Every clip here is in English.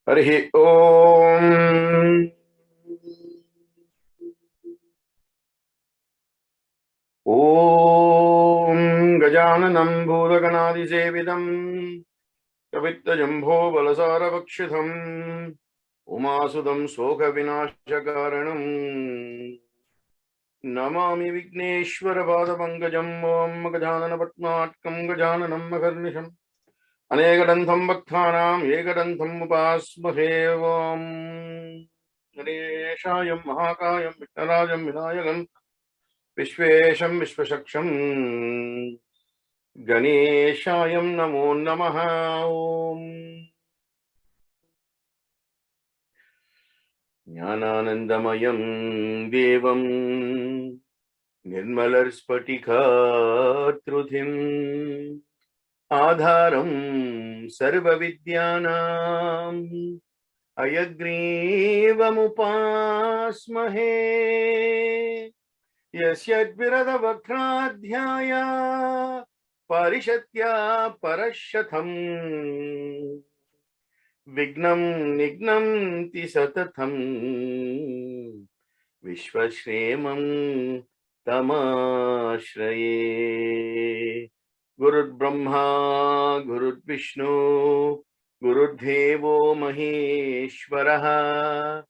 Harihi Om. Om Gajananam Bhutaganadi Sevidam Kavitta Jambho Balasara Vakshitham Umasudam Soka Vinashakaranam Namami Vickneswara Padapangajam Om Gajanana Patnatkam Gajananam Makarnisham Anegadantham Bhakthanam Egadantham Upasmahe Om Ganeshayam Mahakayam Vighnarajam Vinayakam Vishvesham Vishvashaksham Ganeshayam Namo Namaha Om Jnananandamayam Devam Nirmalar Spatikhatrudhim Adharam Sarva Vidyanam Ayagrivam Upasmahe Yasyadvirada Vakradhyaya Parishatya Parashatham Vignam Nignam Tisatatham Vishvashremam Tamashraye Gurud Brahma Gurud Vishnu Gurud Devo Maheshwaraha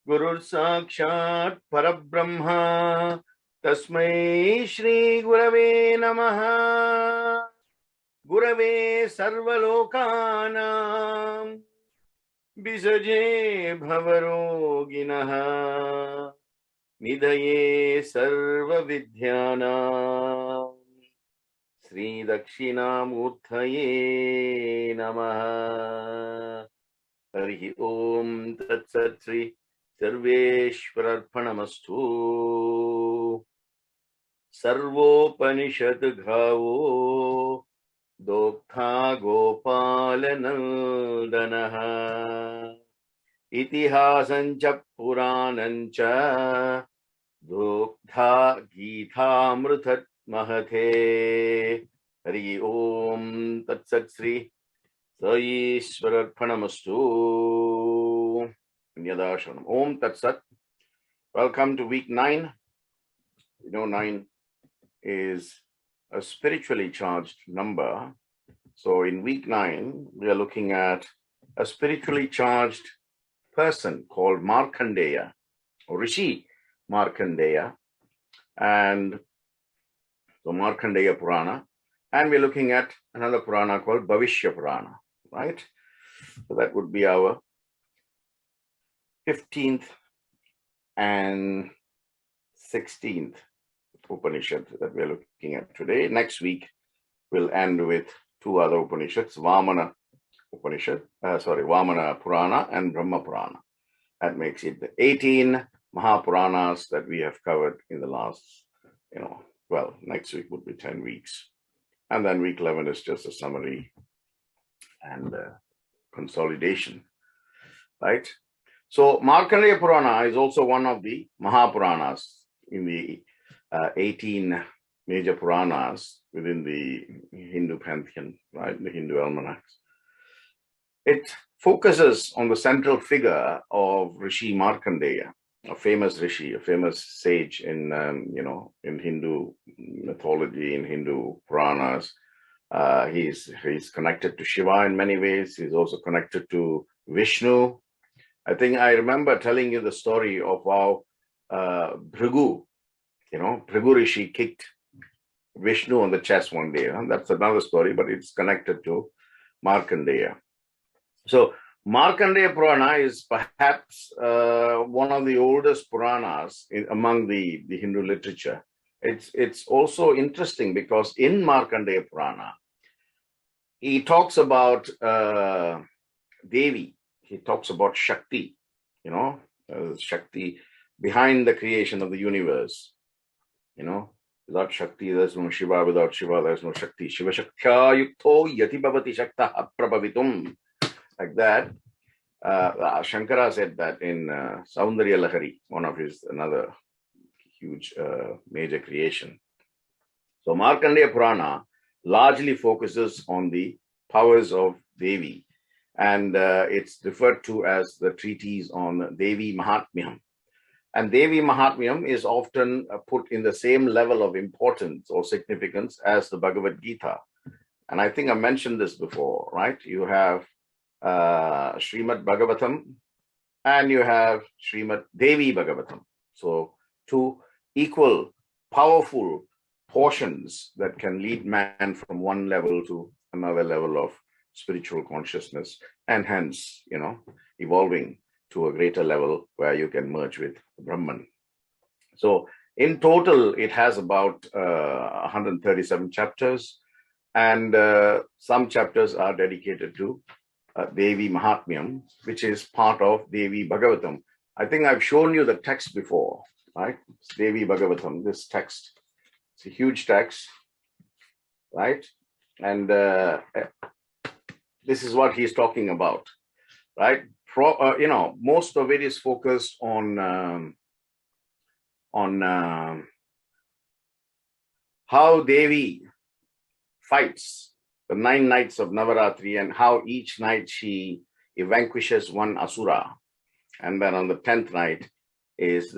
Gurur Sakshat Parabrahma Tasmai Shri Gurave Namaha Gurave Sarvalokanam Bisaje Bhavaroginaha Nidaye Sarva Vidyanam Sri Dakshinamurthaye Namaha Harihi Om Tat Sat Sri Sarveshwararpanamastu Sarvopanishad Ghavo Doktha Gopalanandanaha Itihasancha Puranancha Doktha Geethamrutat Mahate Hari Om Tat Sat Sri Sarveshwararpanamastu Yadashanam. Om Tat Sat. Welcome to week 9. You know, 9 is a spiritually charged number. So in week 9, we are looking at a spiritually charged person called Markandeya, or Rishi Markandeya, and so Markandeya Purana. And we're looking at another Purana called Bhavishya Purana, right? So that would be our 15th and 16th Upanishad that we're looking at today. Next week, we'll end with two other Upanishads, Vamana Purana and Brahma Purana. That makes it the 18 Mahapuranas that we have covered in the last, next week would be 10 weeks. And then week 11 is just a summary and consolidation, right? So Markandeya Purana is also one of the Mahapuranas in the 18 major Puranas within the Hindu pantheon, right? The Hindu almanacs. It focuses on the central figure of Rishi Markandeya, a famous Rishi, a famous sage in Hindu mythology, in Hindu Puranas. He's connected to Shiva in many ways. He's also connected to Vishnu. I think I remember telling you the story of how Bhrigu Rishi kicked Vishnu on the chest one day. That's another story, but it's connected to Markandeya. So Markandeya Purana is perhaps one of the oldest Puranas among the Hindu literature. It's also interesting because in Markandeya Purana, he talks about Devi. He talks about Shakti, Shakti behind the creation of the universe. Without Shakti, there's no Shiva. Without Shiva, there's no Shakti. Shiva Shaktya Yukto Yati Bhavati Shakta Aprabhavitum. Like that. Shankara said that in Saundarya Lahari, one of his another huge major creation. So Markandeya Purana largely focuses on the powers of Devi and it's referred to as the treatise on Devi Mahatmyam. And Devi Mahatmyam is often put in the same level of importance or significance as the Bhagavad Gita. And I think I mentioned this before, right? You have Srimad Bhagavatam and you have Srimad Devi Bhagavatam. So two equal, powerful portions that can lead man from one level to another level of spiritual consciousness, and hence, evolving to a greater level where you can merge with Brahman. So in total, it has about 137 chapters, and some chapters are dedicated to Devi Mahatmyam, which is part of Devi Bhagavatam. I think I've shown you the text before, right? It's Devi Bhagavatam, this text. It's a huge text, right? And this is what he's talking about, right? Most of it is focused on how Devi fights the 9 nights of Navaratri and how each night she vanquishes one asura, and then on the 10th night is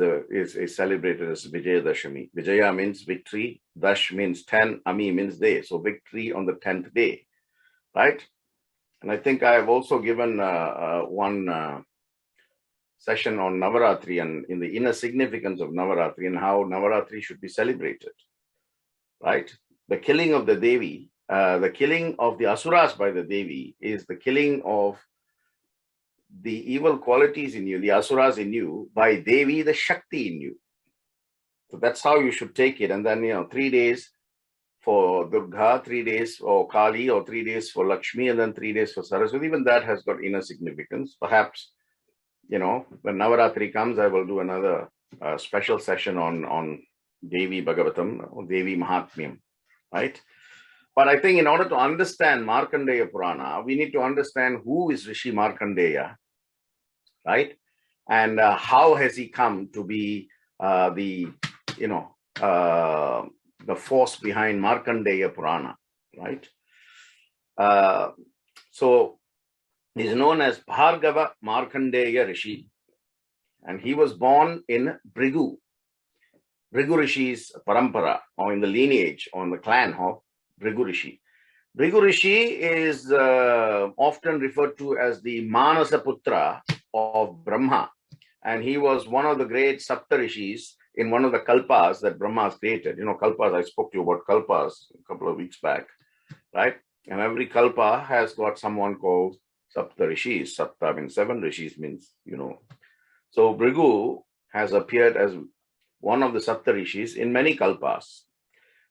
celebrated as Vijayadashami. Vijaya means victory, Dash means 10, Ami means day, so victory on the 10th day, right? And I think I have also given one session on Navaratri and in the inner significance of Navaratri and how Navaratri should be celebrated, right? The killing of the Devi, the killing of the Asuras by the Devi is the killing of the evil qualities in you, the Asuras in you, by Devi, the Shakti in you. So that's how you should take it. And then, 3 days for Durga, 3 days for Kali, or 3 days for Lakshmi, and then 3 days for Saraswati. Even that has got inner significance. Perhaps, when Navaratri comes, I will do another special session on Devi Bhagavatam, or Devi Mahatmyam, right? But I think in order to understand Markandeya Purana, we need to understand who is Rishi Markandeya, right? And how has he come to be the force behind Markandeya Purana, right? So he's known as Bhargava Markandeya Rishi, and he was born in Bhrigu Rishi's parampara, or in the lineage, or in the clan of Bhrigu Rishi. Bhrigu Rishi is often referred to as the Manasa Putra of Brahma, and he was one of the great Sapta Rishis in one of the kalpas that Brahma has created. Kalpas, I spoke to you about kalpas a couple of weeks back, right? And every kalpa has got someone called Sapta Rishis. Sapta means 7, Rishis means, So Bhrigu has appeared as one of the Sapta Rishis in many kalpas.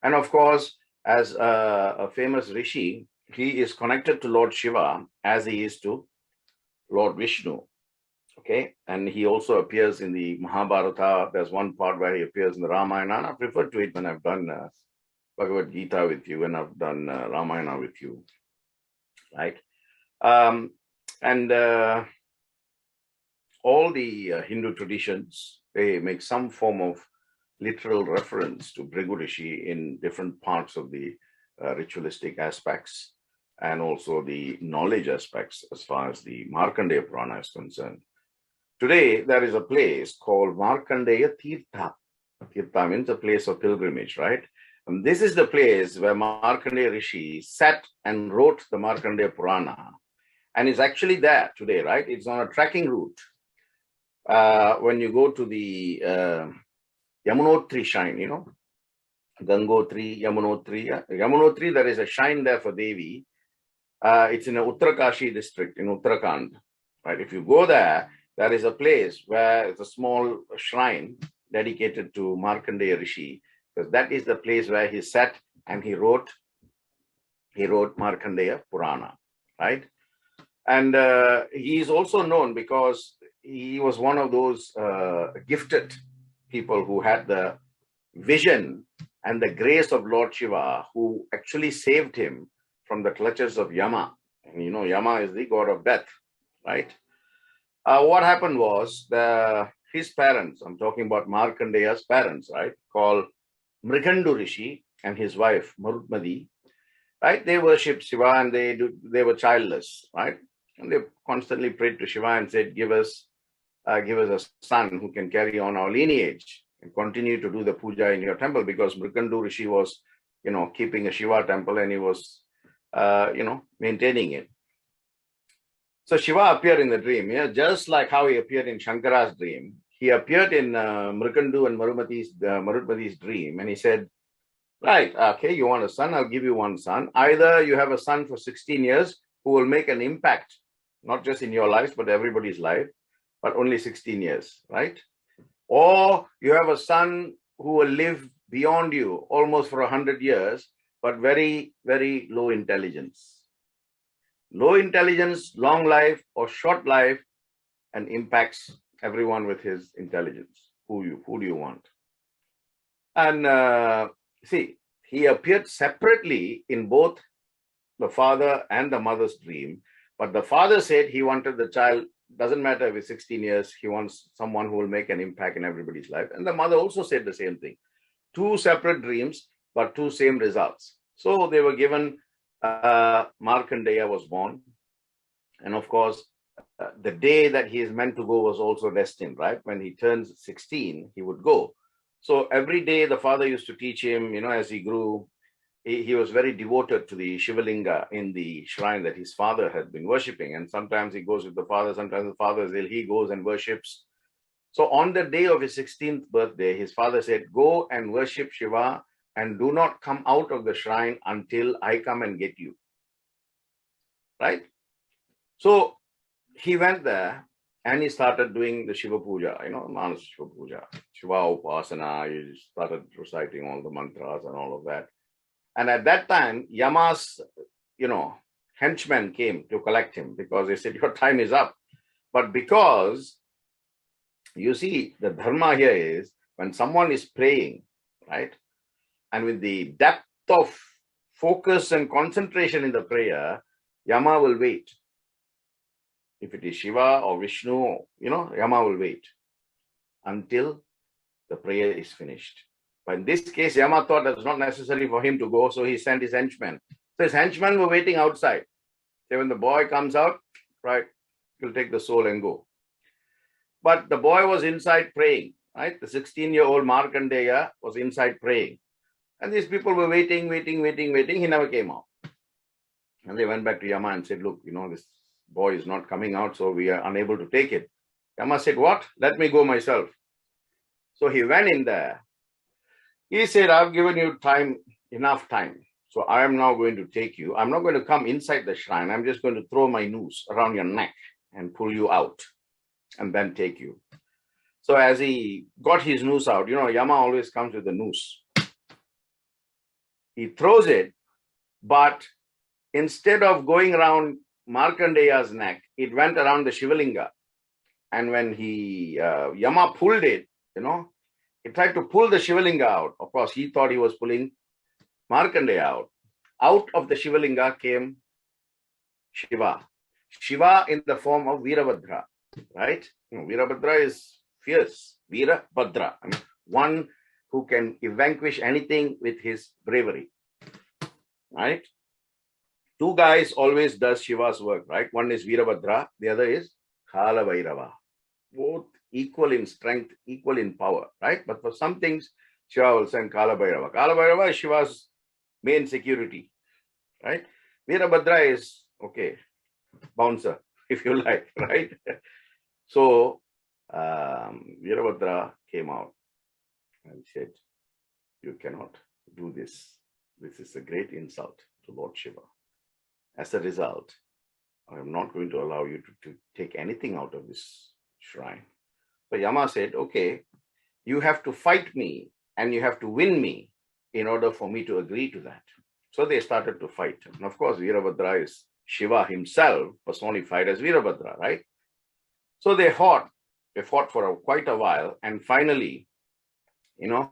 And of course, as a famous Rishi, he is connected to Lord Shiva as he is to Lord Vishnu. Okay, and he also appears in the Mahabharata. There's one part where he appears in the Ramayana, and I've referred to it when I've done Bhagavad Gita with you, and I've done Ramayana with you, right? And all the Hindu traditions, they make some form of literal reference to Bhrigu Rishi in different parts of the ritualistic aspects and also the knowledge aspects as far as the Markandeya Purana is concerned. Today, there is a place called Markandeya Tirtha. Tirtha means a place of pilgrimage, right? And this is the place where Markandeya Rishi sat and wrote the Markandeya Purana. And it's actually there today, right? It's on a trekking route. When you go to the Yamunotri shrine, Gangotri, Yamunotri. Yamunotri, there is a shrine there for Devi. It's in the Uttarakashi district in Uttarakhand, right? If you go there, there is a place where it's a small shrine dedicated to Markandeya Rishi, because that is the place where he sat and he wrote Markandeya Purana, right? And he is also known because he was one of those gifted people who had the vision and the grace of Lord Shiva, who actually saved him from the clutches of Yama. And Yama is the god of death, right? What happened was his parents, I'm talking about Markandeya's parents, right, called Mrigandu Rishi and his wife Marudmadi, right? They worshipped Shiva and they were childless, right? And they constantly prayed to Shiva and said, give us a son who can carry on our lineage and continue to do the puja in your temple, because Markandeya Rishi was, keeping a Shiva temple, and he was, maintaining it. So Shiva appeared in the dream, just like how he appeared in Shankara's dream. He appeared in Markandeya and Marutmati's dream, and he said, right, okay, you want a son, I'll give you one son. Either you have a son for 16 years who will make an impact, not just in your life, but everybody's life, but only 16 years, right? Or you have a son who will live beyond you almost for 100 years, but very, very low intelligence. Low intelligence, long life, or short life, and impacts everyone with his intelligence. Who do you want? And see, he appeared separately in both the father and the mother's dream, but the father said he wanted the child, doesn't matter if it's 16 years, he wants someone who will make an impact in everybody's life. And the mother also said the same thing. Two separate dreams, but two same results. So they were given, Markandeya was born. And of course, the day that he is meant to go was also destined, right? When he turns 16, he would go. So every day the father used to teach him, as he grew, he was very devoted to the Shivalinga in the shrine that his father had been worshipping. And sometimes he goes with the father, sometimes the father is ill, he goes and worships. So on the day of his 16th birthday, his father said, go and worship Shiva and do not come out of the shrine until I come and get you. Right? So he went there and he started doing the Shiva Puja, Manas Shiva Puja, Shiva Upasana. He started reciting all the mantras and all of that. And at that time, Yama's, henchmen came to collect him because they said, your time is up. But because, you see, the dharma here is when someone is praying, right? And with the depth of focus and concentration in the prayer, Yama will wait. If it is Shiva or Vishnu, Yama will wait until the prayer is finished. But in this case, Yama thought that it was not necessary for him to go, so he sent his henchmen. So his henchmen were waiting outside. So when the boy comes out, right, he'll take the soul and go. But the boy was inside praying, right? The 16-year-old Markandeya was inside praying. And these people were waiting. He never came out. And they went back to Yama and said, look, this boy is not coming out, so we are unable to take it. Yama said, what? Let me go myself. So he went in there. He said, I've given you enough time. So I am now going to take you. I'm not going to come inside the shrine. I'm just going to throw my noose around your neck and pull you out and then take you. So as he got his noose out, Yama always comes with the noose. He throws it, but instead of going around Markandeya's neck, it went around the Shivalinga. And when Yama pulled it, he tried to pull the Shivalinga out. Of course, he thought he was pulling Markandeya out. Out of the Shivalinga came Shiva. Shiva in the form of Virabhadra, right? Virabhadra is fierce. Virabhadra, one who can vanquish anything with his bravery, right? Two guys always does Shiva's work, right? One is Virabhadra, the other is Kala Bhairava. Both equal in strength, equal in power, right? But for some things, Shiva will send Kala Bhairava. Kala Bhairava is Shiva's main security, right? Virabhadra is, bouncer, if you like, right? So, Virabhadra came out and said, you cannot do this. This is a great insult to Lord Shiva. As a result, I am not going to allow you to take anything out of this shrine. So Yama said, okay, you have to fight me and you have to win me in order for me to agree to that. So they started to fight. And of course, Virabhadra is Shiva himself personified as Virabhadra, right? So they fought. They fought for quite a while. And finally, with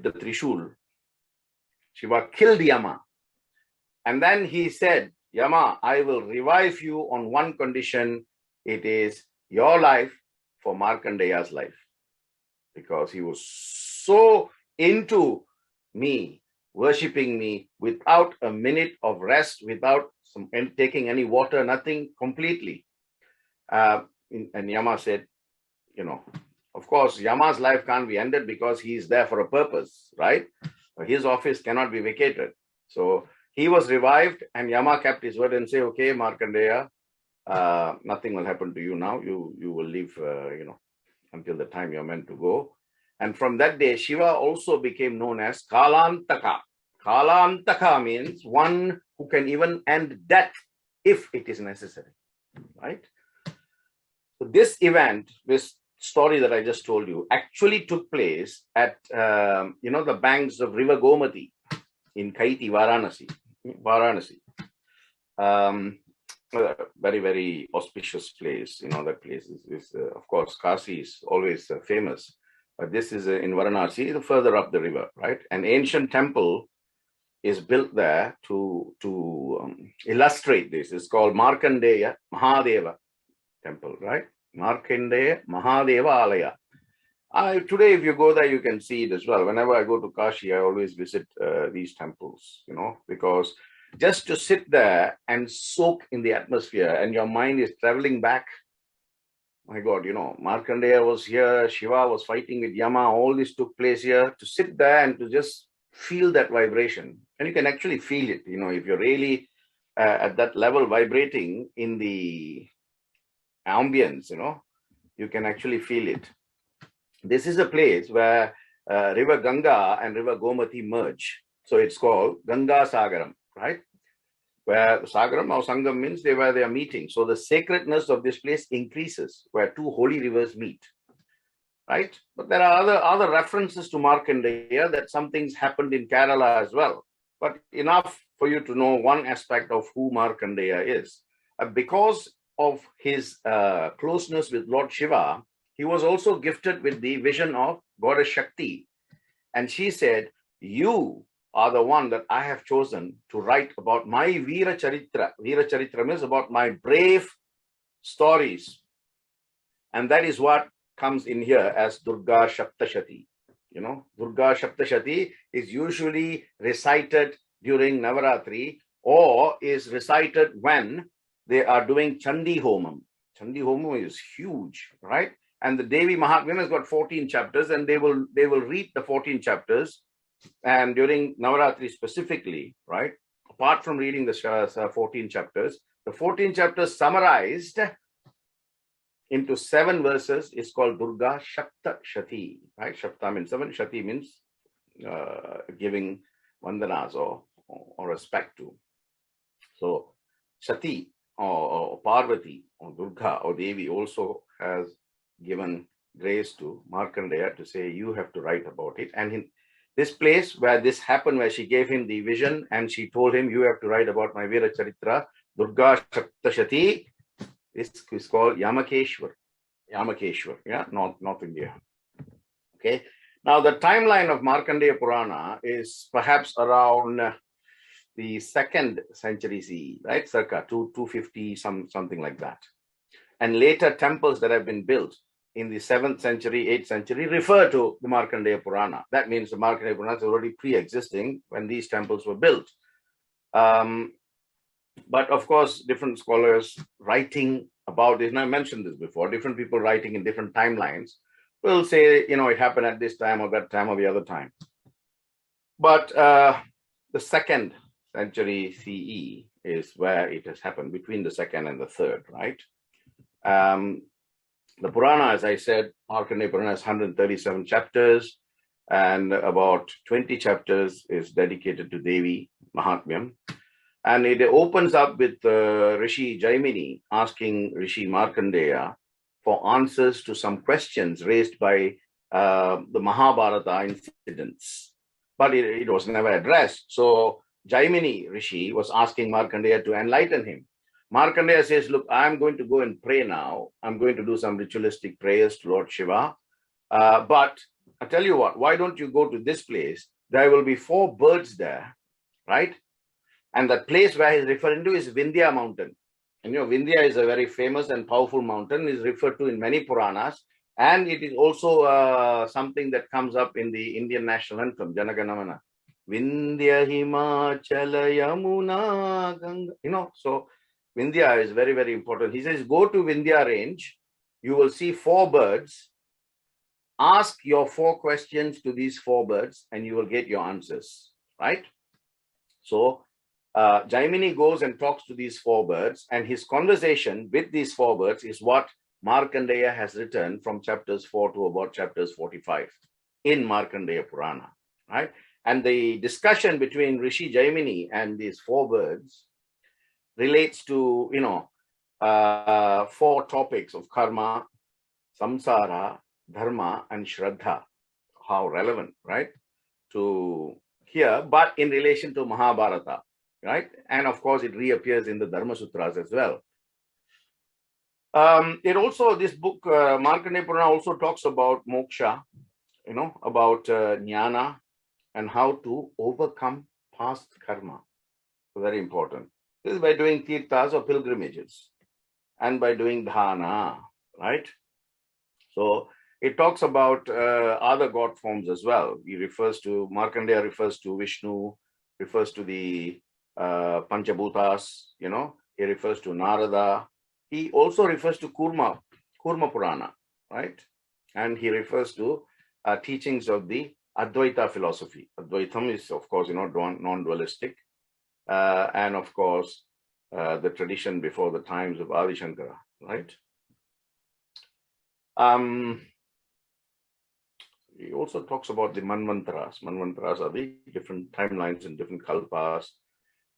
the Trishul, Shiva killed Yama. And then he said, Yama, I will revive you on one condition. It is your life for Markandeya's life. Because he was so into me worshipping me without a minute of rest, without taking any water, nothing, completely. And Yama said, of course, Yama's life can't be ended because he's there for a purpose, right? His office cannot be vacated. So he was revived, and Yama kept his word and said, okay, Markandeya, nothing will happen to you now. You will live, until the time you're meant to go. And from that day, Shiva also became known as Kalantaka. Kalantaka means one who can even end death if it is necessary, right? So this event, this story that I just told you, actually took place at, the banks of River Gomati in Kaiti, Varanasi. Very, very auspicious place. That place is of course, Kasi is always famous. But this is in Varanasi, further up the river, right? An ancient temple is built there to illustrate this. It's called Markandeya Mahadeva temple, right? Markandeya Mahadeva Alaya. Today, if you go there, you can see it as well. Whenever I go to Kashi, I always visit these temples, because just to sit there and soak in the atmosphere, and your mind is traveling back. My God, Markandeya was here, Shiva was fighting with Yama, all this took place here. To sit there and to just feel that vibration. And you can actually feel it, if you're really at that level vibrating in the ambience, you can actually feel it. This is a place where River Ganga and River Gomati merge. So it's called Ganga Sagaram, right? Where Sagaram or Sangam means they are meeting. So the sacredness of this place increases where two holy rivers meet, right? But there are other references to Markandeya that some things happened in Kerala as well. But enough for you to know one aspect of who Markandeya is. Because of his closeness with Lord Shiva, he was also gifted with the vision of Goddess Shakti. And she said, you are the one that I have chosen to write about my Veera Charitra. Veera Charitra means about my brave stories. And that is what comes in here as Durga Shaptashati. Durga Shaptashati is usually recited during Navaratri or is recited when they are doing Chandi Homam. Chandi Homam is huge, right? And the Devi Mahatmya has got 14 chapters, and they will read the 14 chapters. And during Navaratri specifically, right, apart from reading the 14 chapters, the 14 chapters summarized into 7 verses is called Durga Shapta Shati, right? Shapta means 7, Shati means giving vandanas or respect to. So Shati or Parvati or Durga or Devi also has given grace to Markandeya to say, you have to write about it. And in this place where this happened, where she gave him the vision and she told him, you have to write about my Veera Charitra, Durga Shaptashati, this is called Yamakeshwar. Yamakeshwar, yeah, North India. Okay. Now the timeline of Markandeya Purana is perhaps around the 2nd century CE, right? Circa 250, something like that. And later temples that have been built in the 7th century, 8th century refer to the Markandeya Purana. That means the Markandeya Purana is already pre-existing when these temples were built. But of course, different scholars writing about this, and I mentioned this before, different people writing in different timelines will say, it happened at this time or that time or the other time. But the 2nd century CE is where it has happened, between the 2nd and the 3rd, right? The Purana, as I said, Markandeya Purana has 137 chapters, and about 20 chapters is dedicated to Devi Mahatmyam. And it opens up with Rishi Jaimini asking Rishi Markandeya for answers to some questions raised by the Mahabharata incidents. But it was never addressed. So Jaimini Rishi was asking Markandeya to enlighten him. Markandeya says, look, I'm going to go and pray now. I'm going to do some ritualistic prayers to Lord Shiva. But I tell you what, why don't you go to this place? There will be 4 birds there, right? And that place where he's referring to is Vindhya mountain. And Vindhya is a very famous and powerful mountain, is referred to in many Puranas. And it is also something that comes up in the Indian national anthem, Jana Gana Mana. Vindhya Himachala Yamuna Ganga. So Vindhya is very, very important. He says, go to Vindhya range. You will see 4 birds. Ask your 4 questions to these 4 birds and you will get your answers, right? So Jaimini goes and talks to these 4 birds, and his conversation with these 4 birds is what Markandeya has written from chapters 4 to about chapters 45 in Markandeya Purana, right? And the discussion between Rishi Jaimini and these 4 birds relates to, 4 topics of karma, samsara, dharma, and shraddha. How relevant, right? To here, but in relation to Mahabharata, right? And of course, it reappears in the Dharma Sutras as well. This book, Markandeya Purana, also talks about moksha, about jnana and how to overcome past karma. So very important. This is by doing tirthas or pilgrimages and by doing dhana, right? So it talks about other god forms as well. Markandeya refers to Vishnu, refers to the Panchabhutas, he refers to Narada. He also refers to Kurma Purana, right? And he refers to teachings of the Advaita philosophy. Advaitam is, of course, non-dualistic. And of course, the tradition before the times of Adi Shankara, right? He also talks about the manvantras. Manvantras are the different timelines and different kalpas.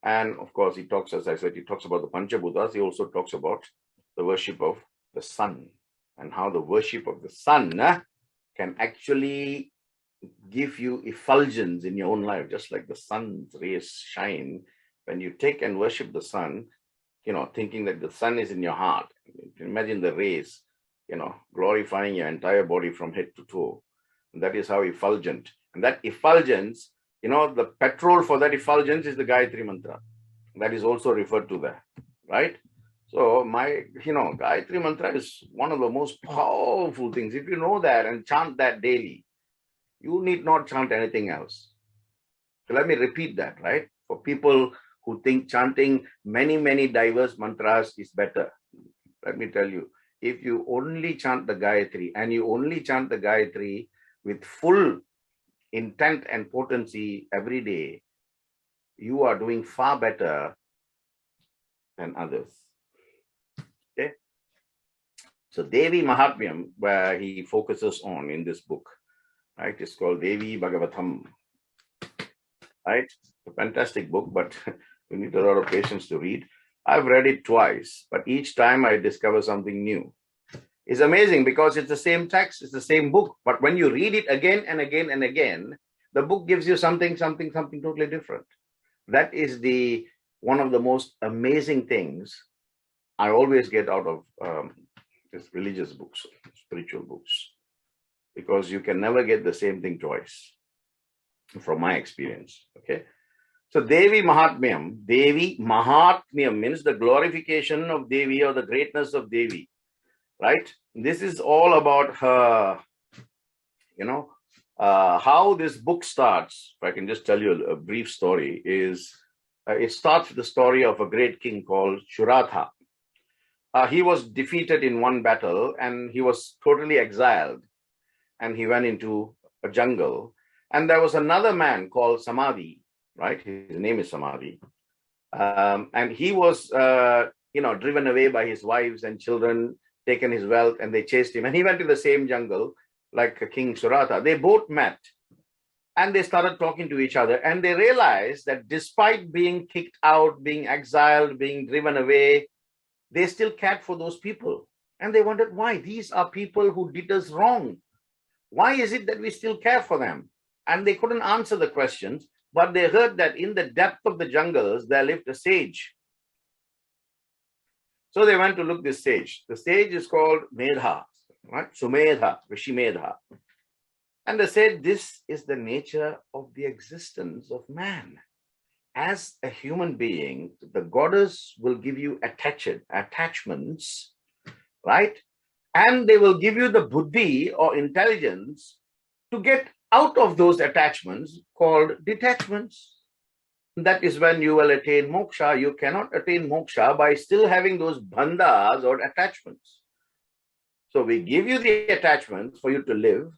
And of course, he talks about the Panchabhutas. He also talks about the worship of the sun and how the worship of the sun can actually give you effulgence in your own life, just like the sun's rays shine. When you take and worship the sun, thinking that the sun is in your heart, you can imagine the rays, glorifying your entire body from head to toe. And that is how effulgent. And that effulgence, the petrol for that effulgence is the Gayatri Mantra. That is also referred to there, right? So Gayatri Mantra is one of the most powerful things. If you know that and chant that daily, you need not chant anything else. So let me repeat that, right? For people who think chanting many, many diverse mantras is better. Let me tell you, if you only chant the Gayatri and you only chant the Gayatri with full intent and potency every day, you are doing far better than others. Okay? So Devi Mahatmyam, where he focuses on in this book, right? It's called Devi Bhagavatam, right? It's a fantastic book, but you need a lot of patience to read. I've read it twice, but each time I discover something new. It's amazing because it's the same text, it's the same book, but when you read it again and again and again, the book gives you something totally different. That is one of the most amazing things I always get out of these religious books, spiritual books, because you can never get the same thing twice, from my experience. Okay. So Devi Mahatmyam means the glorification of Devi or the greatness of Devi, right? This is all about her, how this book starts. If I can just tell you a brief story, is it starts with the story of a great king called Shuratha. He was defeated in one battle and he was totally exiled, and he went into a jungle. And there was another man called Samadhi, right? His name is Samadhi. And he was, driven away by his wives and children, taken his wealth, and they chased him. And he went to the same jungle like King Suratha. They both met and they started talking to each other. And they realized that despite being kicked out, being exiled, being driven away, they still cared for those people. And they wondered why. These are people who did us wrong. Why is it that we still care for them? And they couldn't answer the questions, but they heard that in the depth of the jungles, there lived a sage. So they went to look this sage. The sage is called Medha, right? Sumedha, Rishi Medha. And they said, this is the nature of the existence of man. As a human being, the goddess will give you attachments, right? And they will give you the buddhi or intelligence to get out of those attachments called detachments. That is when you will attain moksha. You cannot attain moksha by still having those bandhas or attachments. So we give you the attachments for you to live.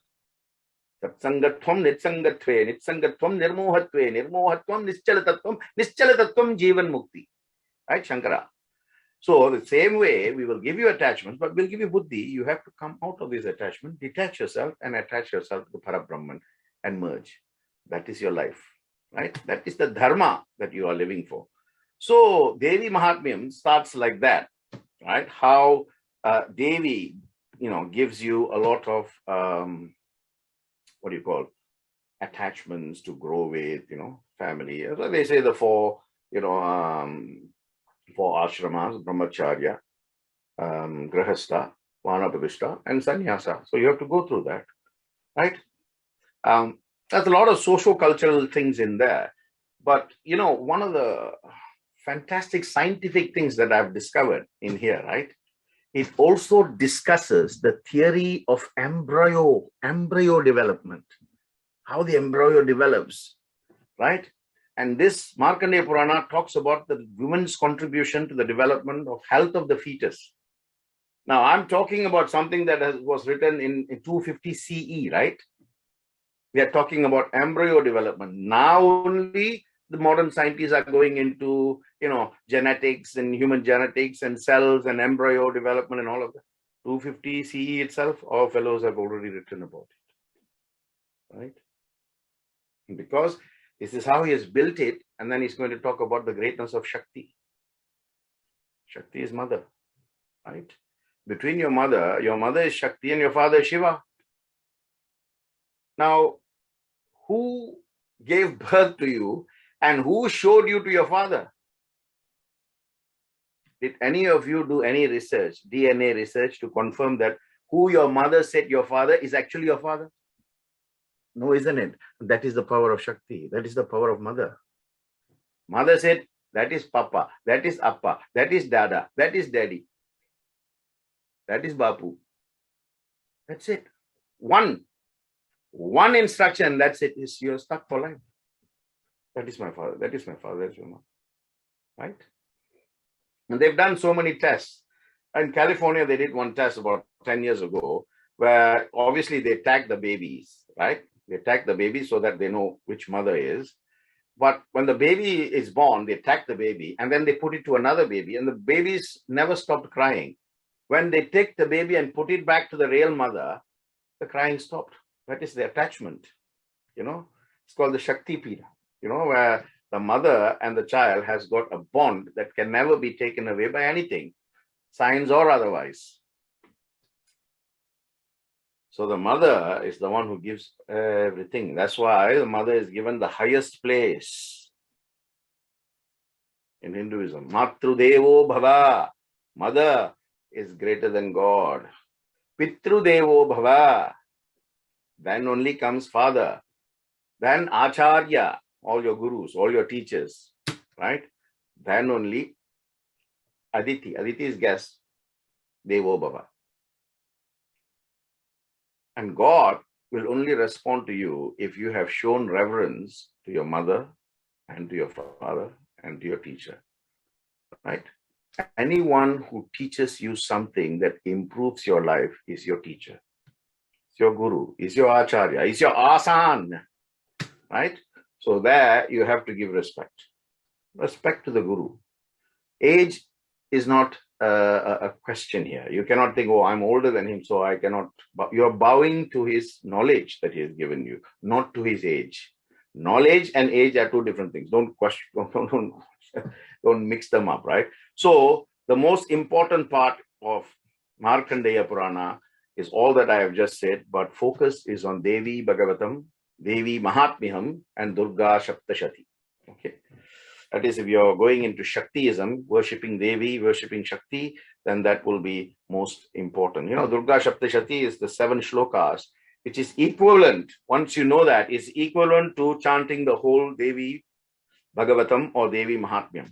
Satsangatvam nitsangatve, nitsangatvam nirmohatve, nirmohatvam nischalatatvam jivan mukti. Right, Shankara? So the same way, we will give you attachments, but we'll give you buddhi. You have to come out of this attachment, detach yourself and attach yourself to Parabrahman and merge. That is your life, right? That is the dharma that you are living for. So Devi Mahatmyam starts like that, right? How Devi, gives you a lot of, attachments to grow with, family. So they say the four ashramas: brahmacharya, grahastha, vanapadishta, and sannyasa. So you have to go through that, right? There's a lot of socio-cultural things in there. But, one of the fantastic scientific things that I've discovered in here, right? It also discusses the theory of embryo development, how the embryo develops, right? And this Markandeya Purana talks about the woman's contribution to the development of health of the fetus. Now, I'm talking about something that was written in 250 CE, right? We are talking about embryo development. Now only the modern scientists are going into, genetics and human genetics and cells and embryo development and all of that. 250 CE itself, our fellows have already written about it, right? Because this is how he has built it, and then he's going to talk about the greatness of Shakti. Shakti is mother, right? Between your mother is Shakti and your father is Shiva. Now, who gave birth to you and who showed you to your father? Did any of you do any research, DNA research, to confirm that who your mother said your father is actually your father? No, isn't it? That is the power of Shakti. That is the power of mother. Mother said, that is Papa, that is Appa, that is Dada, that is Daddy, that is Bapu. That's it. One instruction, that's it. You're stuck for life. That is my father, that is my father, that is my mother. Right? And they've done so many tests. In California, they did one test about 10 years ago, where obviously they tag the babies, right? They tag the baby so that they know which mother is. But when the baby is born, they tag the baby and then they put it to another baby, and the babies never stopped crying. When they take the baby and put it back to the real mother, the crying stopped. That is the attachment. It's called the Shakti Pida, where the mother and the child has got a bond that can never be taken away by anything, science or otherwise. So the mother is the one who gives everything. That's why the mother is given the highest place in Hinduism. Matru Devo Bhava. Mother is greater than God. Pitru Devo Bhava. Then only comes father. Then Acharya, all your gurus, all your teachers, right? Then only Aditi. Aditi is guest. Devo Bhava. And God will only respond to you if you have shown reverence to your mother and to your father and to your teacher, right? Anyone who teaches you something that improves your life is your teacher. It's your guru, is your acharya, is your asan, right? So there you have to give respect. Respect to the guru. Age is not a question here. You cannot think, oh, I'm older than him, so I cannot. You're bowing to his knowledge that he has given you, not to his age. Knowledge and age are two different things. Don't question, don't mix them up, right? So the most important part of Markandeya Purana is all that I have just said, but focus is on Devi Bhagavatam, Devi Mahatmyam, and Durga Shaptashati. Okay. That is, if you're going into Shaktiism, worshipping Devi, worshipping Shakti, then that will be most important. Durga Shaptashati is the 7 shlokas, which is equivalent, once you know that, is equivalent to chanting the whole Devi Bhagavatam or Devi Mahatmyam.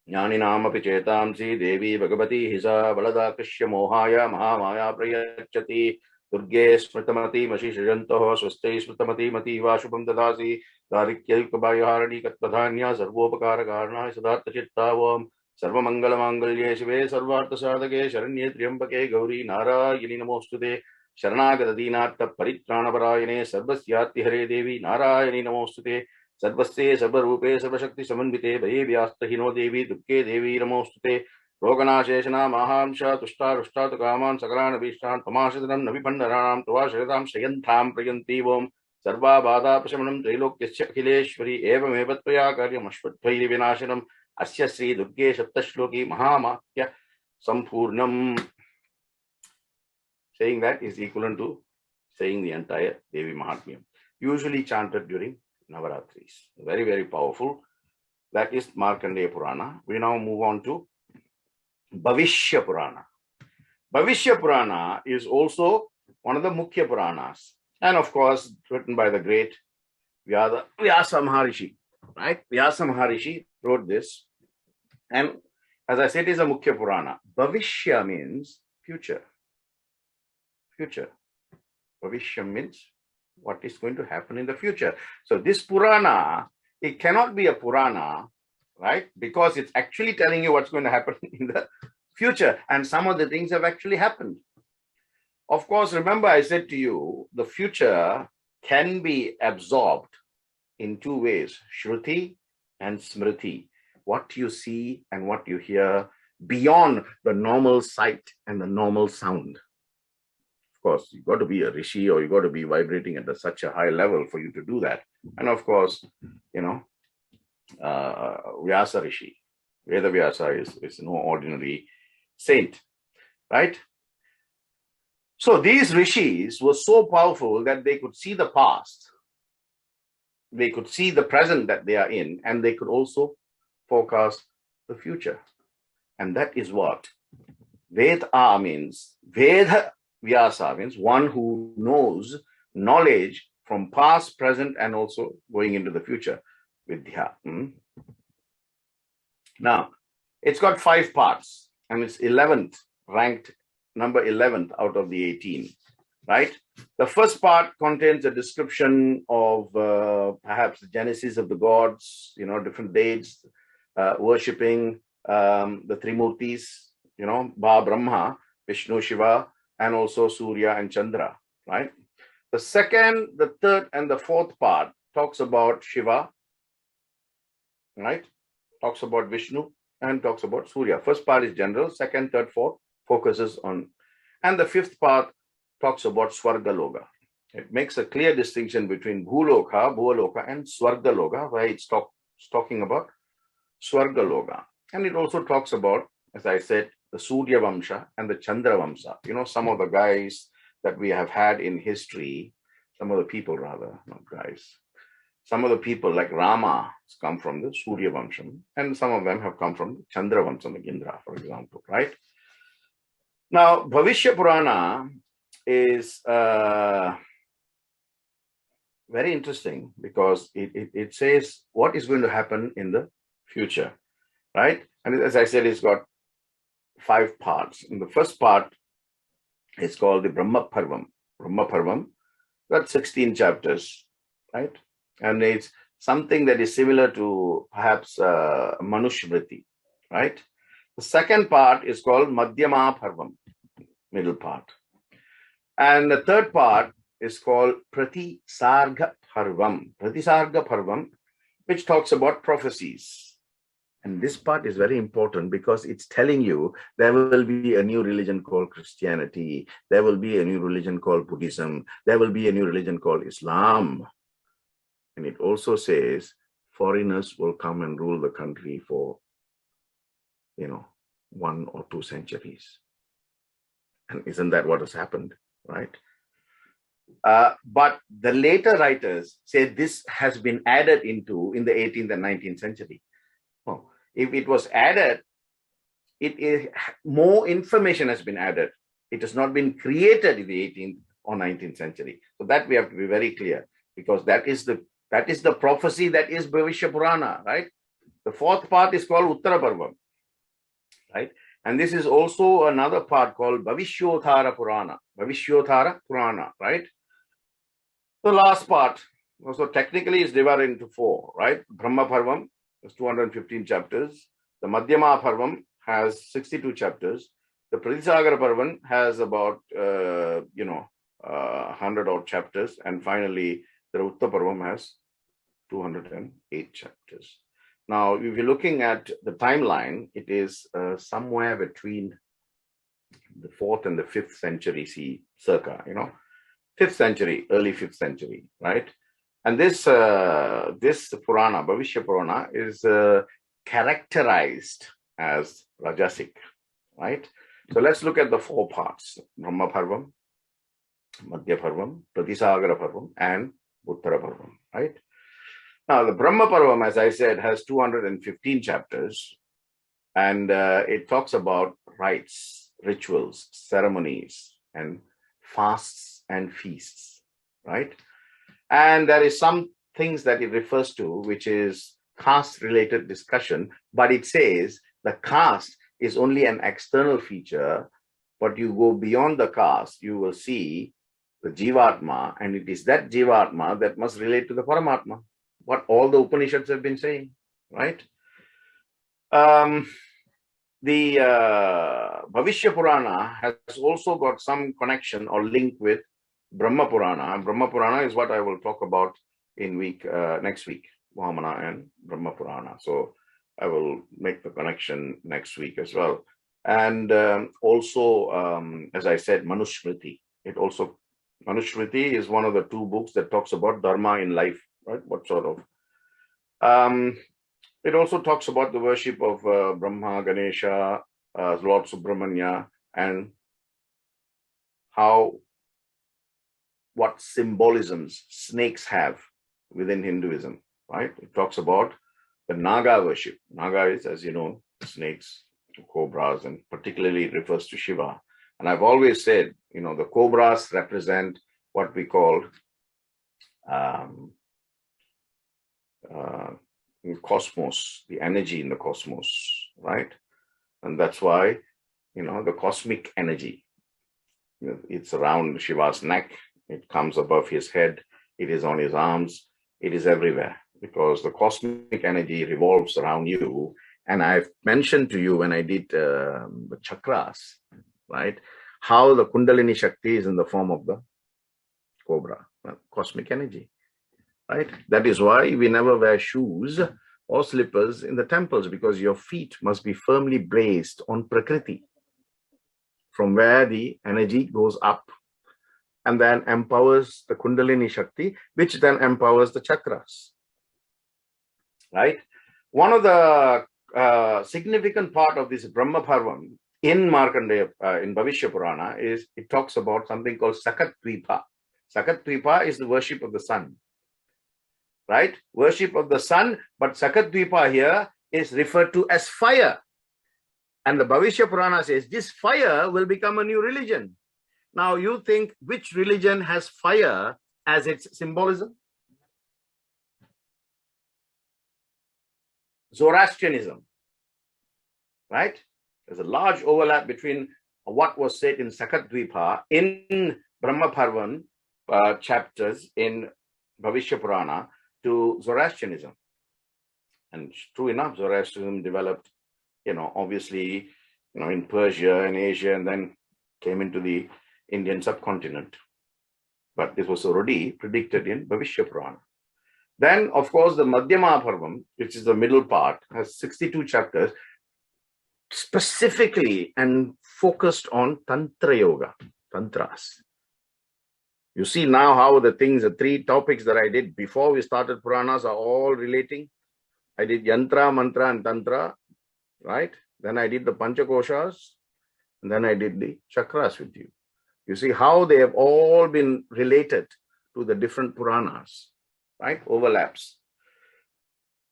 Jnaninam api chetamsi Devi Bhagavati hisa balada krishya mohaya mahamaya prayachati Durge Smritamati Mashi Shajantoho Swastei Smritamati Mati Vashubam Dadasi Darikyayukabayaharani Katpadhanya Sarvopakara Karna Siddhartha Chittavam Sarva Mangala Mangalye Shive Sarvartha Sadhake Sharanye Triambake Gauri Narayani Namostude Sharanagata Dinatta Paritranaparayane Sarvasyati Hare Devi Narayani Namostute Sarvasye Sarvarupe Sarvashakti Samanvite Bhayevyasta Hino Devi Dukke Devi Namostute Roganasheshana Mahamsha Tushta Rushta Tukaman Sakaran Abhishtan Tamashidram Navipandaranam Tuvashritam Shayantham Prayantivom Sarva Bada Pashamanam Trilokyasya Akhileshwari Evam Evatvaya Karyam Ashvatvairi Vinashanam Asya Sri Durge Saptashloki Mahamakya Sampurnam. Saying that is equivalent to saying the entire Devi Mahatmyam, usually chanted during Navaratris. Very, very powerful. That is Markandeya Purana. We now move on to Bhavishya Purana. Bhavishya Purana is also one of the Mukhya Puranas, and of course written by the great Vyasa Maharishi. Right? Vyasa Maharishi wrote this, and as I said, it is a Mukhya Purana. Bhavishya means future. Future. Bhavishya means what is going to happen in the future. So this Purana, it cannot be a Purana, right? Because it's actually telling you what's going to happen in the future. And some of the things have actually happened. Of course, remember I said to you, the future can be absorbed in two ways, Shruti and Smriti. What you see and what you hear beyond the normal sight and the normal sound. Of course, you've got to be a rishi or you've got to be vibrating at such a high level for you to do that. And of course, Vyasa Rishi, Veda Vyasa is no ordinary saint, right? So these rishis were so powerful that they could see the past, they could see the present that they are in, and they could also forecast the future. And that is what Veda means. Veda Vyasa means one who knows knowledge from past, present, and also going into the future. Vidya. Now, it's got 5 parts, and it's 11th, ranked number 11th out of the 18, right? The first part contains a description of perhaps the genesis of the gods, different dates, worshipping the Trimurtis, Ba Brahma, Vishnu, Shiva, and also Surya and Chandra, right? The second, the third, and the fourth part talks about Shiva, right? Talks about Vishnu and talks about Surya. First part is general, second, third, fourth focuses on, and the fifth part talks about Swargaloka. It makes a clear distinction between Bhuloka, Bhualoka, and Swargaloka, where it's talking about Swargaloka. And it also talks about, as I said, the Surya Vamsha and the Chandra Vamsha. Some of the guys that we have had in history, some of the people rather, not guys. Some of the people like Rama has come from the Surya Vamsha, and some of them have come from the Chandra Vamsha, like Indra, for example, right? Now, Bhavishya Purana is very interesting because it says what is going to happen in the future, right? And as I said, it's got 5 parts. In the first part, it's called the Brahma Parvam. Brahma Parvam, that's 16 chapters, right? And it's something that is similar to perhaps Manushriti, right? The second part is called Madhyama Parvam, middle part. And the third part is called Pratisarga Parvam. Pratisarga Parvam, which talks about prophecies. And this part is very important because it's telling you there will be a new religion called Christianity. There will be a new religion called Buddhism. There will be a new religion called Islam. And it also says foreigners will come and rule the country for, 1 or 2 centuries. And isn't that what has happened, right? But the later writers say this has been added into in the 18th and 19th century. If it was added, it is more information has been added. It has not been created in the 18th or 19th century. So that we have to be very clear, because that is the prophecy that is Bhavishya Purana, right? The fourth part is called Uttara Parvam, right? And this is also another part called Bhavishyothara Purana. Bhavishyothara Purana, right? The last part, so technically is divided into four, right? Brahma Parvam has 215 chapters. The Madhyama Parvam has 62 chapters. The Pratisagara Parvam has about, 100 odd chapters. And finally, the Utta Parvam has 208 chapters. Now, if you're looking at the timeline, it is somewhere between the 4th and the 5th century CE, circa, 5th century, early 5th century, right? And this Purana, Bhavishya Purana, is characterized as Rajasic, right? So let's look at the four parts: Brahma Parvam, Madhya Parvam, Pratisagara Parvam, and Uttara Parvam, right? Now, the Brahma Parvam, as I said, has 215 chapters, and it talks about rites, rituals, ceremonies, and fasts and feasts, right? And there is some things that it refers to, which is caste-related discussion, but it says the caste is only an external feature, but you go beyond the caste, you will see the Jivatma, and it is that Jivatma that must relate to the Paramatma, what all the Upanishads have been saying, right? The Bhavishya Purana has also got some connection or link with Brahma Purana. And Brahma Purana is what I will talk about in next week, Vamana and Brahma Purana. So I will make the connection next week as well. And also, as I said, Manusmriti. Manusmriti is one of the two books that talks about Dharma in life, right? What sort of. It also talks about the worship of Brahma, Ganesha, Lord Subramanya, and what symbolisms snakes have within Hinduism, right? It talks about the Naga worship. Naga is, as you know, snakes, cobras, and particularly it refers to Shiva. And I've always said, the cobras represent what we call cosmos, the energy in the cosmos, right? And that's why, the cosmic energy, it's around Shiva's neck, it comes above his head, it is on his arms, it is everywhere, because the cosmic energy revolves around you. And I've mentioned to you when I did the chakras, right, how the Kundalini Shakti is in the form of the cobra, cosmic energy, right? That is why we never wear shoes or slippers in the temples, because your feet must be firmly braced on Prakriti, from where the energy goes up and then empowers the Kundalini Shakti, which then empowers the chakras, right? One of the significant part of this Brahma Parvam in Markandeya, in Bhavishya Purana, is it talks about something called Sakatvipa. Sakatvipa is the worship of the sun, right? Worship of the sun, but Sakatvipa here is referred to as fire. And the Bhavishya Purana says this fire will become a new religion. Now you think, which religion has fire as its symbolism? Zoroastrianism, right? There's a large overlap between what was said in Sakatvipa in Brahma Parvan chapters in Bhavishya Purana to Zoroastrianism. And true enough, Zoroastrianism developed, obviously, in Persia and Asia, and then came into the Indian subcontinent. But this was already predicted in Bhavishya Purana. Then, of course, the Madhyama Parvam, which is the middle part, has 62 chapters, specifically and focused on Tantra Yoga, Tantras. You see now how the three topics that I did before we started Puranas are all relating. I did Yantra, Mantra, and Tantra, right? Then I did the Panchakoshas, and then I did the Chakras with you. You see how they have all been related to the different Puranas, right? Overlaps.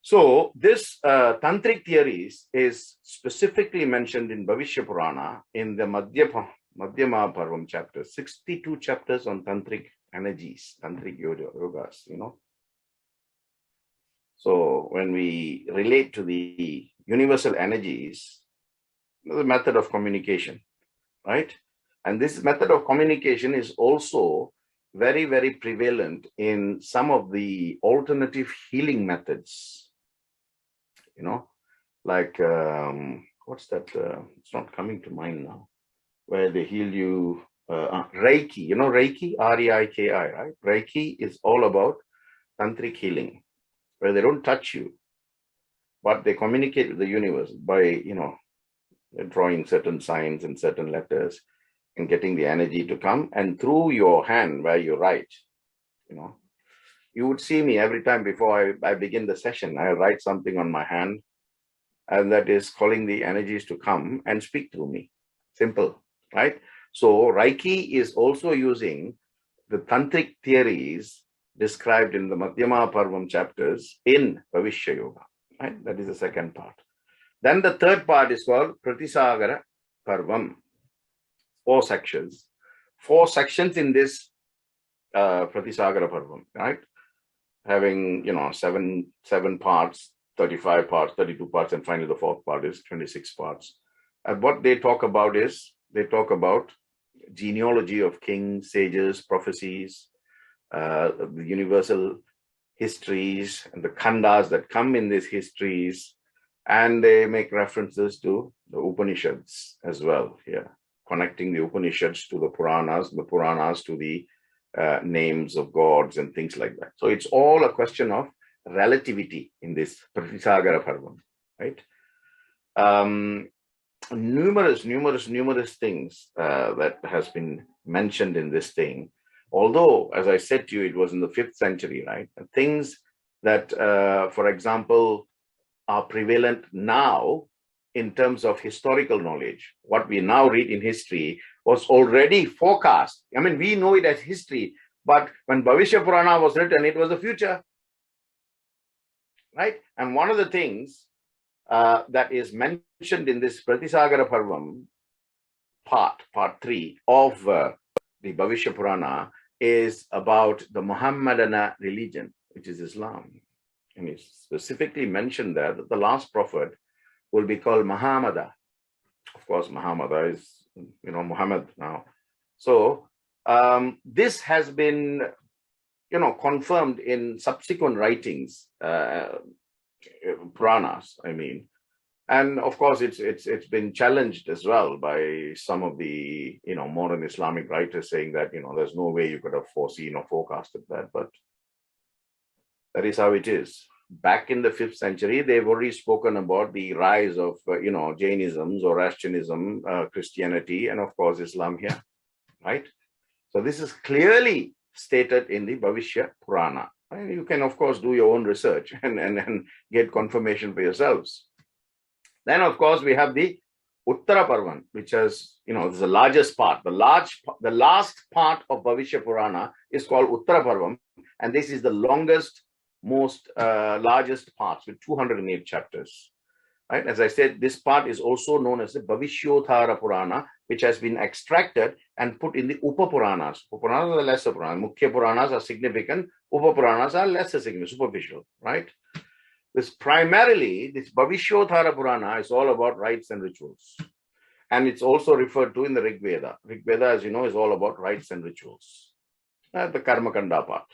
So this tantric theories is specifically mentioned in Bhavishya Purana in the Madhyama Parvam chapter, 62 chapters on tantric energies, tantric yogas, So when we relate to the universal energies, the method of communication, right? And this method of communication is also very, very prevalent in some of the alternative healing methods, like, what's that? It's not coming to mind now, where they heal you. Reiki, Reiki, Reiki, right? Reiki is all about tantric healing, where they don't touch you, but they communicate with the universe by, drawing certain signs and certain letters and getting the energy to come. And through your hand where you write, you would see me every time before I begin the session, I write something on my hand, and that is calling the energies to come and speak through me. Simple, right? So Reiki is also using the tantric theories described in the Madhyama Parvam chapters in Bhavishya Yoga, right? That is the second part. Then the third part is called Pratisagara Parvam. 4 sections. 4 sections in this Pratisagara Parvam, right? Having, 7 parts, 35 parts, 32 parts, and finally the 4th part is 26 parts. And what they talk about is, they talk about genealogy of kings, sages, prophecies, the universal histories, and the khandas that come in these histories, and they make references to the Upanishads as well here, connecting the Upanishads to the Puranas to the names of gods and things like that. So it's all a question of relativity in this Pratisagara Parvam, right? Numerous things that has been mentioned in this thing. Although, as I said to you, it was in the 5th century, right? Things that, for example, are prevalent now in terms of historical knowledge. What we now read in history was already forecast. I mean, we know it as history, but when Bhavishya Purana was written, it was the future, right? And one of the things that is mentioned in this Pratisagara Parvam, part 3 of the Bhavishya Purana, is about the Muhammadan religion, which is Islam. And it's specifically mentioned there that the last prophet will be called Muhammad. Of course, Muhammad is, Muhammad now. So this has been, confirmed in subsequent writings, Puranas, I mean. And of course, it's been challenged as well by some of the, modern Islamic writers saying that, there's no way you could have foreseen or forecasted that, but that is how it is. Back in the 5th century, they've already spoken about the rise of, Jainism, Zoroastrianism, Christianity, and of course, Islam here, right? So this is clearly stated in the Bhavishya Purana. And you can, of course, do your own research and get confirmation for yourselves. Then, of course, we have the Uttara Parvan, which is, is the largest part. The last part of Bhavishya Purana is called Uttara Parvam, and this is the longest, most largest parts with 208 chapters. Right? As I said, this part is also known as the Bhavishyotthara Purana, which has been extracted and put in the Upapuranas. Upapuranas are the lesser Puranas. Mukhya Puranas are significant. Upapuranas are lesser significant, superficial, right? This Bhavishyotthara Purana is all about rites and rituals. And it's also referred to in the Rig Veda. Rig Veda, as you know, is all about rites and rituals. The Karma Kanda part.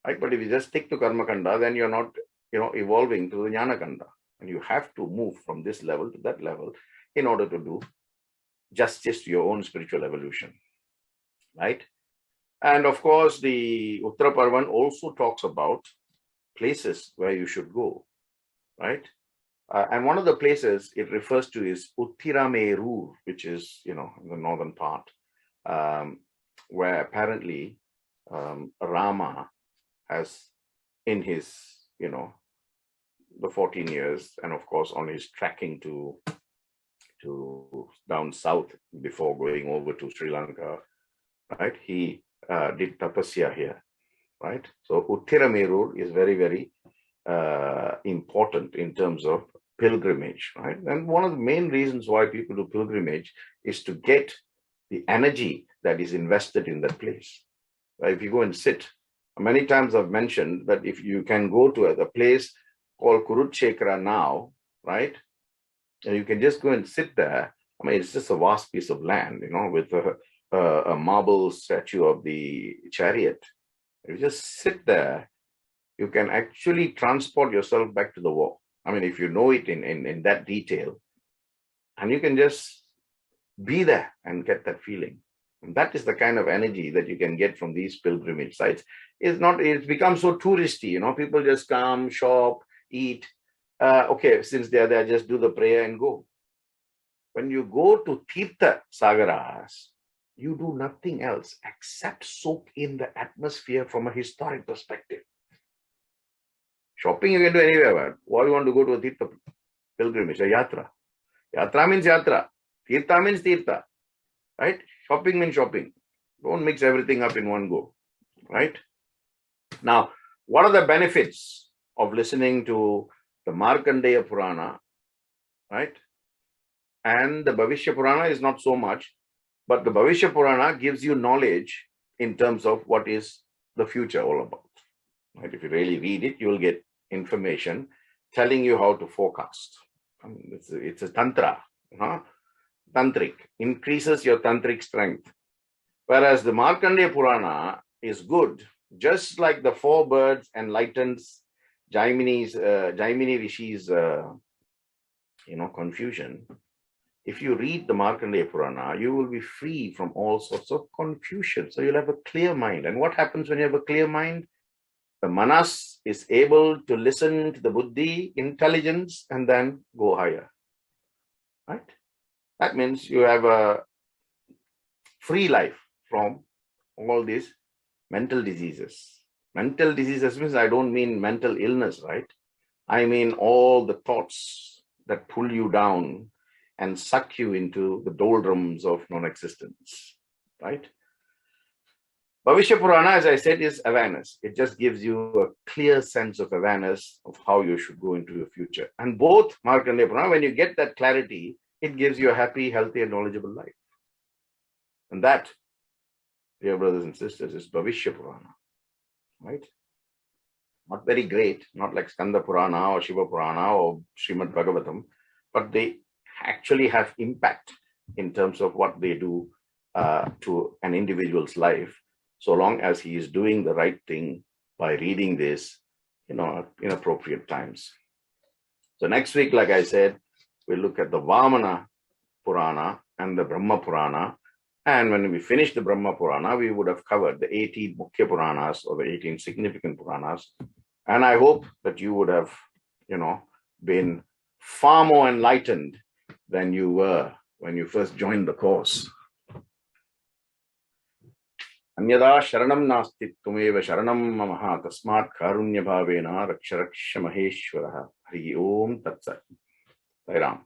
Right? But if you just stick to Karma Kanda, then you're not, evolving to the Jnana Kanda. And you have to move from this level to that level in order to do justice to your own spiritual evolution. Right? And of course, the Uttara Parvan also talks about places where you should go. Right? And one of the places it refers to is Uttiramerur, which is, in the northern part, where apparently Rama has, in his, the 14 years, and of course on his trekking to down south before going over to Sri Lanka, right? He did tapasya here, right? So Uttiramerur is very, very important in terms of pilgrimage, right? And one of the main reasons why people do pilgrimage is to get the energy that is invested in that place. Right? If you go and sit, many times I've mentioned that if you can go to a place called Kurukshetra now, right? And you can just go and sit there. I mean, it's just a vast piece of land, with a marble statue of the chariot. You just sit there, you can actually transport yourself back to the war. I mean, if you know it in that detail, and you can just be there and get that feeling. And that is the kind of energy that you can get from these pilgrimage sites. It's become so touristy, people just come, shop, eat. Okay, since they are there, just do the prayer and go. When you go to Tirtha Sagaras, you do nothing else except soak in the atmosphere from a historic perspective. Shopping you can do anywhere. Why you want to go to a Tirtha pilgrimage, a yatra? Yatra means yatra. Tirtha means tirtha. Right? Shopping means shopping. Don't mix everything up in one go. Right? Now, what are the benefits of listening to the Markandeya Purana? Right? And the Bhavishya Purana is not so much, but the Bhavishya Purana gives you knowledge in terms of what is the future all about. Right? If you really read it, you will get information telling you how to forecast. I mean, it's a tantra, tantric, increases your tantric strength. Whereas the Markandeya Purana is good, just like the four birds enlightens Jaimini Rishi's, confusion. If you read the Markandeya Purana, you will be free from all sorts of confusion. So you'll have a clear mind. And what happens when you have a clear mind? The manas is able to listen to the buddhi, intelligence, and then go higher. Right? That means you have a free life from all these mental diseases. Mental diseases means I don't mean mental illness, right? I mean all the thoughts that pull you down and suck you into the doldrums of non-existence, right? Bhavishya Purana, as I said, is awareness. It just gives you a clear sense of awareness of how you should go into your future. And both Markandeya Purana, when you get that clarity, it gives you a happy, healthy, and knowledgeable life. And that, dear brothers and sisters, is Bhavishya Purana, right? Not very great, not like Skanda Purana or Shiva Purana or Srimad Bhagavatam, but they actually have impact in terms of what they do to an individual's life, so long as he is doing the right thing by reading this, in appropriate times. So next week, like I said, we'll look at the Vamana Purana and the Brahma Purana. And when we finish the Brahma Purana, we would have covered the 18 Mukhya Puranas or the 18 significant Puranas. And I hope that you would have, been far more enlightened than you were when you first joined the course. Anyada sharanam nasti tumeva sharanam mamaha tasmat karunya bhavena raksha maheshwaraha. Hari Om Tat Sat. Sai Ram.